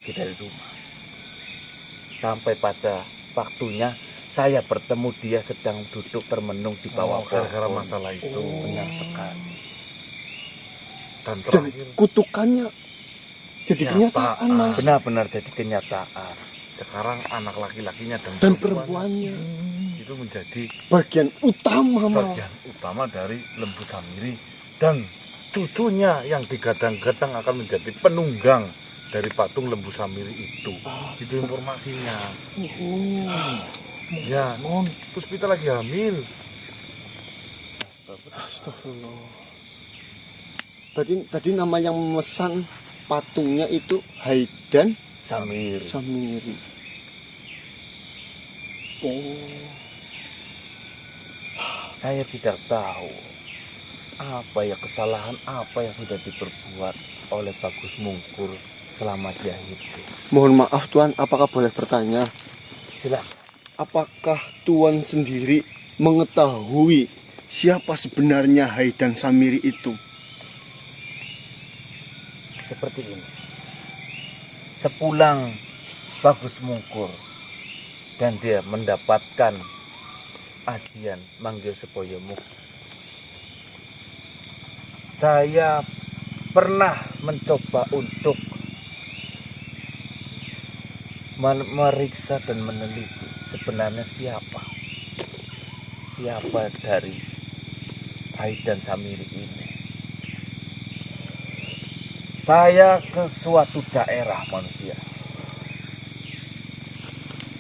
dari rumah. Sampai pada waktunya saya bertemu dia sedang duduk termenung di bawah pohon. Gara-gara masalah itu. Benar sekali. Dan Dan terakhir kutukannya jadi Nyata. kenyataan, Mas. Benar-benar jadi kenyataan. sekarang anak laki-lakinya Dan perempuannya itu menjadi bagian utama, Mas. bagian utama dari Lembu Samiri, dan cucunya yang digadang-gadang akan menjadi penunggang dari patung Lembu Samiri itu. Itu informasinya. Ya, Puspita lagi hamil. Astagfirullah. Tadi nama yang memesan patungnya itu Haidan Samiri. Samiri. Oh, Saya tidak tahu apa ya kesalahan apa yang sudah diperbuat oleh Bagus Mungkur selama dia hidup. mohon maaf Tuan, apakah boleh bertanya? Silakan. Apakah Tuan sendiri mengetahui siapa sebenarnya Haidan Samiri itu? Seperti ini. Sepulang Bagus Mungkur dan dia mendapatkan ajian Manggil Sepoyomuk, saya pernah mencoba untuk meriksa dan meneliti sebenarnya siapa dari Haidan Samiri ini. Saya ke suatu daerah manusia.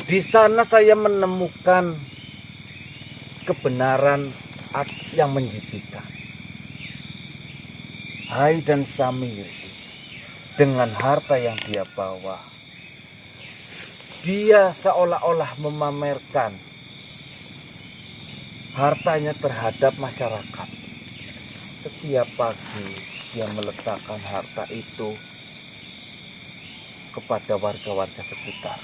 Di sana saya menemukan kebenaran yang menjijikkan. Haidan Samiri dengan harta yang dia bawa, dia seolah-olah memamerkan hartanya terhadap masyarakat. Setiap pagi dia meletakkan harta itu kepada warga-warga sekitar.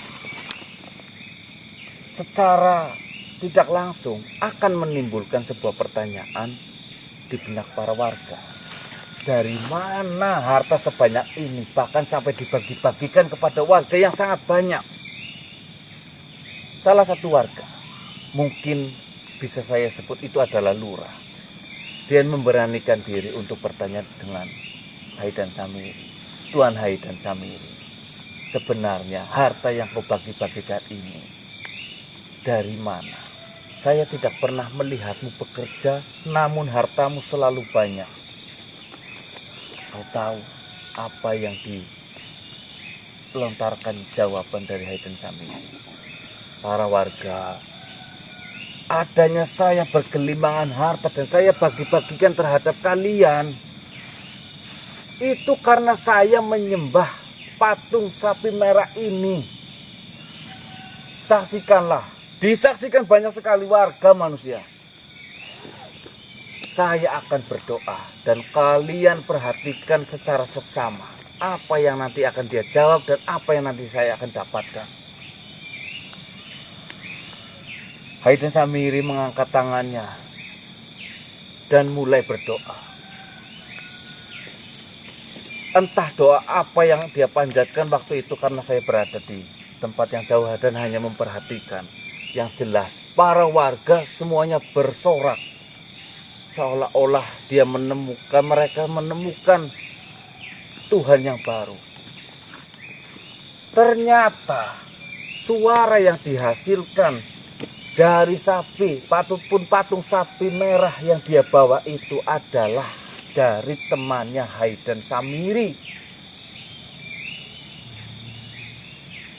Secara tidak langsung akan menimbulkan sebuah pertanyaan di benak para warga. Dari mana harta sebanyak ini, bahkan sampai dibagi-bagikan kepada warga yang sangat banyak. Salah satu warga, mungkin bisa saya sebut itu adalah lurah, dia memberanikan diri untuk bertanya dengan Haidan Samiri. Tuan Haidan Samiri, sebenarnya harta yang kau bagi-bagikan ini dari mana? Saya tidak pernah melihatmu bekerja, namun hartamu selalu banyak. Kau tahu apa yang dilontarkan jawaban dari Haidan Samiri? Para warga, adanya saya bergelimangan harta dan saya bagi-bagikan terhadap kalian, itu karena saya menyembah patung sapi merah ini. Saksikanlah. Disaksikan banyak sekali warga manusia. Saya akan berdoa dan kalian perhatikan secara seksama apa yang nanti akan dia jawab dan apa yang nanti saya akan dapatkan. Haidan Samiri mengangkat tangannya dan mulai berdoa. Entah doa apa yang dia panjatkan waktu itu karena saya berada di tempat yang jauh dan hanya memperhatikan. Yang jelas para warga semuanya bersorak seolah-olah mereka menemukan Tuhan yang baru. Ternyata suara yang dihasilkan dari sapi, patung sapi merah yang dia bawa itu adalah dari temannya Haidan Samiri.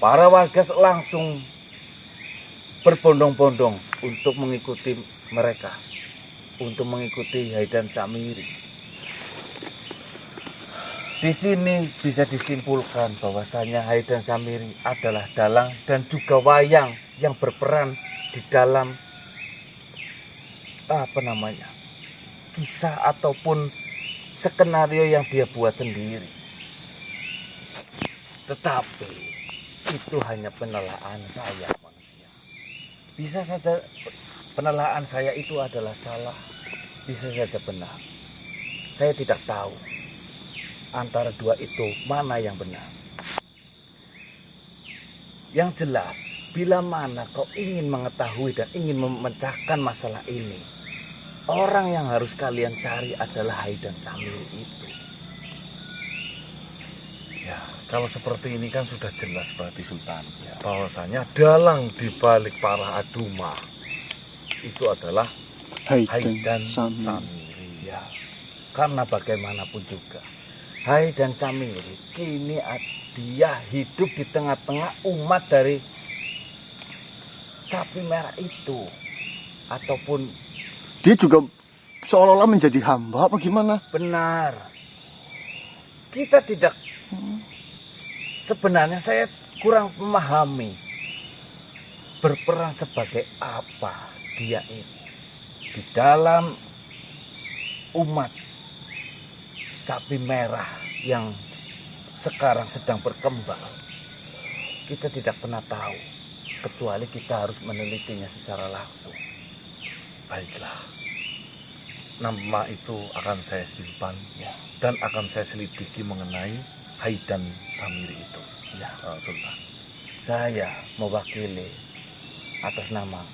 Para warga langsung berbondong-bondong untuk mengikuti mereka, untuk mengikuti Haidan Samiri. Di sini bisa disimpulkan bahwasanya Haidan Samiri adalah dalang dan juga wayang yang berperan di dalam kisah ataupun skenario yang dia buat sendiri. Tetapi itu hanya penelaan saya. Bisa saja penelaan saya itu adalah salah, bisa saja benar. Saya tidak tahu antara dua itu mana yang benar. Yang jelas, bila mana kau ingin mengetahui dan ingin memecahkan masalah ini, orang yang harus kalian cari adalah Hai dan Samiri itu. Ya, kalau seperti ini kan sudah jelas berarti Sultan. Bahwasanya dalang di balik para Aduma itu adalah Hai Hai dan Samiri. Samiri. Ya, karena bagaimanapun juga, Hai dan Samiri kini dia hidup di tengah-tengah umat dari sapi merah itu. Ataupun Dia juga seolah-olah menjadi hamba apa gimana? benar, kita tidak, sebenarnya saya kurang memahami berperan sebagai apa dia ini di dalam umat sapi merah yang sekarang sedang berkembang. Kita tidak pernah tahu, kecuali kita harus menelitinya secara langsung. Baiklah, nama itu akan saya simpan ya, dan akan saya selidiki mengenai Hai dan Samiri itu. Ya, Sultan. saya mewakili atas nama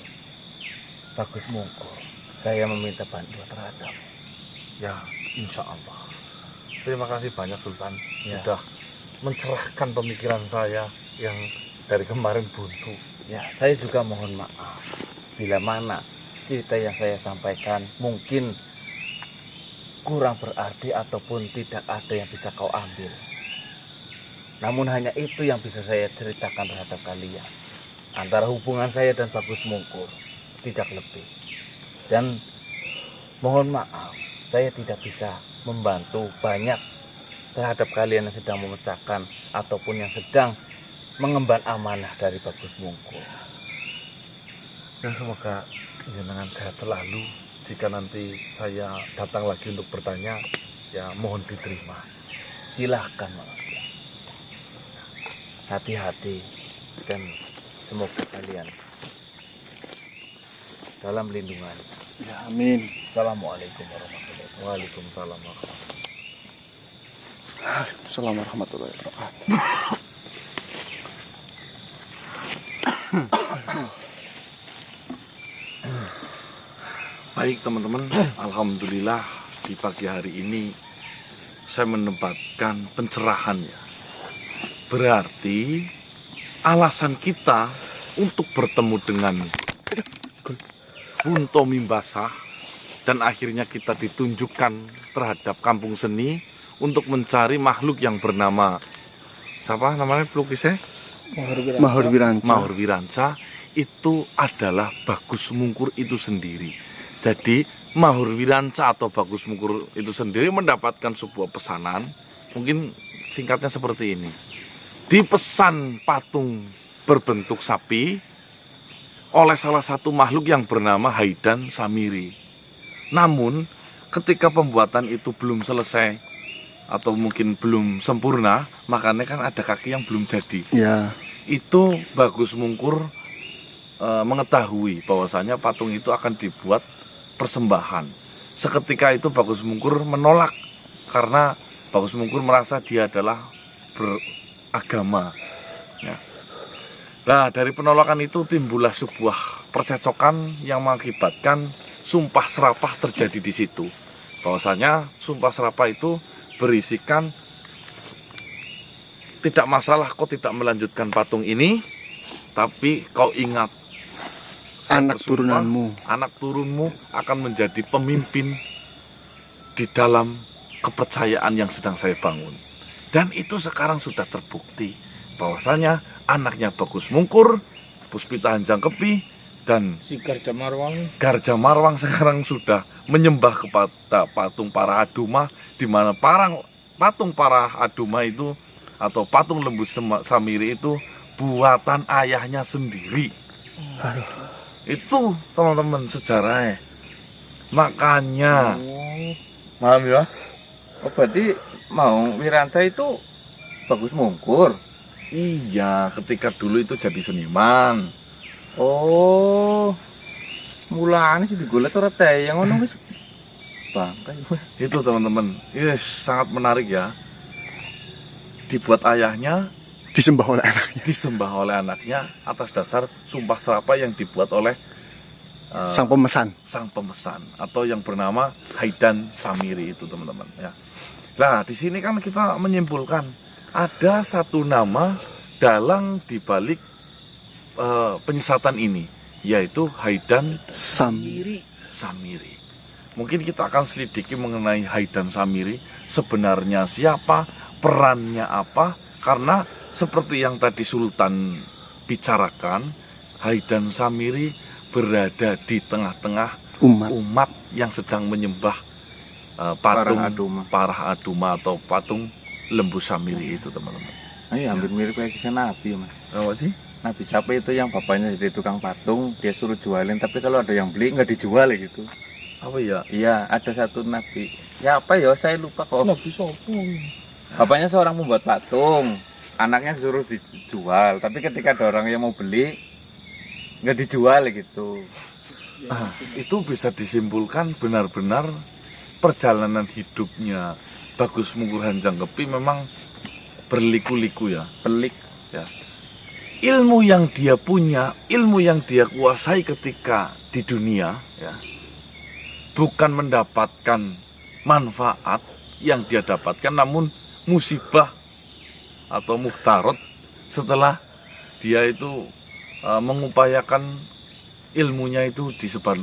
Bagus Mungkur. Saya meminta bantuan terhadap. Ya, insya Allah. Terima kasih banyak Sultan, Ya. sudah mencerahkan pemikiran saya yang dari kemarin buntu. Ya, saya juga mohon maaf bila mana cerita yang saya sampaikan mungkin kurang berarti ataupun tidak ada yang bisa kau ambil. Namun hanya itu yang bisa saya ceritakan terhadap kalian. Antara hubungan saya dan Bagus Mungkur, tidak lebih. Dan mohon maaf, saya tidak bisa membantu banyak terhadap kalian yang sedang memecahkan ataupun yang sedang mengemban amanah dari Bagus Mungkur. Ya, semoga jenengan sehat selalu. Jika nanti saya datang lagi untuk bertanya, ya mohon diterima. Silahkan manusia. Hati-hati dan semoga kalian dalam lindungan. Ya, amin. Assalamualaikum warahmatullahi wabarakatuh. Waalaikumsalam warahmatullahi Assalamualaikum warahmatullahi wabarakatuh. Baik teman-teman, alhamdulillah di pagi hari ini saya mendapatkan pencerahan ya. Berarti alasan kita untuk bertemu dengan Punto Mimbasah dan akhirnya kita ditunjukkan terhadap kampung seni untuk mencari makhluk yang bernama siapa namanya pelukisnya? Mahur Wiranca. Mahur Wiranca itu adalah Bagus Mungkur itu sendiri. Jadi Mahur Wiranca atau Bagus Mungkur itu sendiri mendapatkan sebuah pesanan, mungkin singkatnya seperti ini. Dipesan patung berbentuk sapi oleh salah satu makhluk yang bernama Hai dan Samiri. Namun ketika pembuatan itu belum selesai atau mungkin belum sempurna, makanya kan ada kaki yang belum jadi. Ya, Itu Bagus Mungkur mengetahui bahwasanya patung itu akan dibuat persembahan. Seketika itu Bagus Mungkur menolak karena Bagus Mungkur merasa dia adalah beragama. Ya. Nah, dari penolakan itu timbullah sebuah percecokan yang mengakibatkan sumpah serapah terjadi di situ. Bahwasanya sumpah serapah itu berisikan tidak masalah kau tidak melanjutkan patung ini, tapi kau ingat saya anak bersumpah, turunanmu. anak turunmu akan menjadi pemimpin di dalam kepercayaan yang sedang saya bangun. Dan itu sekarang sudah terbukti bahwasanya anaknya Bagus Mungkur, Puspita Hanjang Kepi, dan Si Garja Marwang. Garja Marwang sekarang sudah menyembah kepada patung para Aduma, di mana patung para Aduma itu atau patung lembu Samiri itu buatan ayahnya sendiri. Itu teman-teman sejarahnya. Makanya Paham ya? Oh, berarti mau Wiranca itu Bagus Mungkur. iya, ketika dulu itu jadi seniman. Oh, mulane sih digolek ora teyang ngono wis. Bangkai. Itu teman-teman, yes, sangat menarik ya. Dibuat ayahnya disembah oleh anaknya. disembah oleh anaknya atas dasar sumpah serapah yang dibuat oleh Sang pemesan. sang pemesan atau yang bernama Haidan Samiri itu teman-teman ya. Nah di sini kan kita menyimpulkan ada satu nama dalang dibalik penyesatan ini, yaitu Haidan Samiri. Samiri. Mungkin kita akan selidiki mengenai Haidan Samiri, sebenarnya siapa, perannya apa, karena seperti yang tadi Sultan bicarakan, Haidan Samiri berada di tengah-tengah Umat. yang sedang menyembah patung Parah Aduma. Aduma atau patung Lembu Samiri itu teman-teman. Ini hampir mirip kayak kisah Nabi ya mas. Apa sih? Nabi siapa itu yang bapaknya jadi tukang patung, dia suruh jualin, tapi kalau ada yang beli nggak dijual gitu. Apa ya? Iya, ada satu nabi. Siapa ya? Saya lupa kok. Nabi sopo? Bapaknya seorang pembuat patung, anaknya disuruh dijual, tapi ketika ada orang yang mau beli nggak dijual gitu. Itu bisa disimpulkan benar-benar perjalanan hidupnya Bagus Mungkur Hanjangkepi memang berliku-liku ya. Pelik. Ya. Ilmu yang dia punya, ilmu yang dia kuasai ketika di dunia ya, bukan mendapatkan manfaat yang dia dapatkan, namun musibah atau muhtarat setelah dia itu mengupayakan ilmunya itu disebar